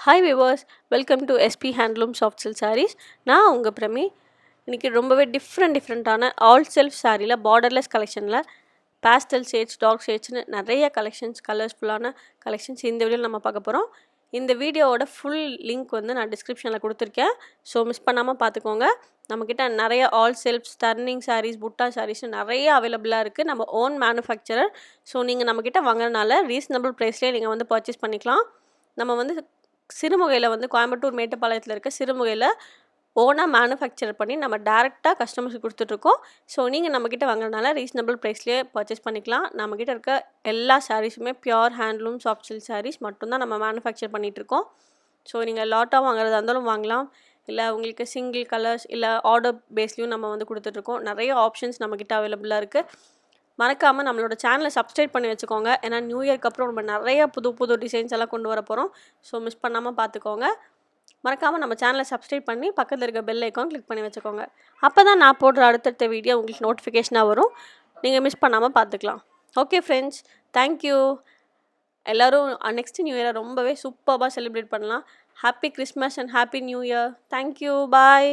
Hi viewers, welcome to SP handloom soft silk sarees. நான் உங்கள் பிரமி. இன்றைக்கி ரொம்பவே டிஃப்ரெண்ட்டான ஆல் செல்ஃப் சாரியில் பார்டர்லெஸ் கலெக்ஷனில் பேஸ்டல் ஷேட்ஸ், டார்க் ஷேட்ஸ்னு நிறைய கலெக்ஷன்ஸ், கலர்ஸ்ஃபுல்லான கலெக்ஷன்ஸ் இந்த வீடியோவில் நம்ம பார்க்க போகிறோம். இந்த வீடியோவோட ஃபுல் லிங்க் நான் டிஸ்கிரிப்ஷனில் கொடுத்துருக்கேன். ஸோ மிஸ் பண்ணாமல் பார்த்துக்கோங்க. நம்மக்கிட்ட நிறைய ஆல் செல்ஃப் டர்னிங் சாரீஸ், புட்டா சாரீஸ் நிறைய அவைலபிளாக இருக்குது. நம்ம ஓன் மேனுஃபேக்சரர். ஸோ நீங்கள் நம்மக்கிட்ட வாங்குறதுனால ரீசனபிள் ப்ரைஸ்லேயே நீங்கள் பர்ச்சேஸ் பண்ணிக்கலாம். நம்ம சிறுமுகையில் கோயம்புத்தூர் மேட்டுப்பாளையத்தில் இருக்க சிறுமுகையில் ஓனாக மேனுஃபேக்சர் பண்ணி நம்ம டேரெக்டாக கஸ்டமர்ஸ்க்கு கொடுத்துட்ருக்கோம். ஸோ நீங்கள் நம்மக்கிட்ட வாங்குறதுனால ரீசனபிள் ப்ரைஸ்லேயே பர்ச்சேஸ் பண்ணிக்கலாம். நம்மக்கிட்ட இருக்க எல்லா சாரீஸுமே pure handloom soft silk sarees மட்டும்தான் நம்ம மேனுஃபேக்சர் பண்ணிகிட்ருக்கோம். ஸோ நீங்கள் லாட்டாக வாங்குறதா இருந்தாலும் வாங்கலாம், இல்லை உங்களுக்கு சிங்கிள் கலர்ஸ் இல்லை ஆர்டர் பேஸ்லேயும் நம்ம கொடுத்துட்ருக்கோம். நிறைய ஆப்ஷன்ஸ் நம்மக்கிட்ட அவைலபிளாக இருக்குது. மறக்காமல் நம்மளோட சேனலை சப்ஸ்கிரைப் பண்ணி வச்சுக்கோங்க. ஏன்னா நியூ இயர்க்கு அப்புறம் நம்ம நிறைய புது டிசைன்ஸ் எல்லாம் கொண்டு வர போகிறோம். ஸோ மிஸ் பண்ணாமல் பார்த்துக்கோங்க. மறக்காமல் நம்ம சேனலை சப்ஸ்கிரைப் பண்ணி பக்கத்தில் இருக்க பெல் ஐக்கான் கிளிக் பண்ணி வச்சுக்கோங்க. அப்போ தான் நான் போடுற அடுத்தடுத்த வீடியோ உங்களுக்கு நோட்டிஃபிகேஷனாக வரும். நீங்கள் மிஸ் பண்ணாமல் பார்த்துக்கலாம். Okay friends, thank you. எல்லோரும் நெக்ஸ்ட் நியூ இயரை ரொம்பவே சூப்பராக செலிப்ரேட் பண்ணலாம். Happy Christmas and happy new year. Thank you, bye.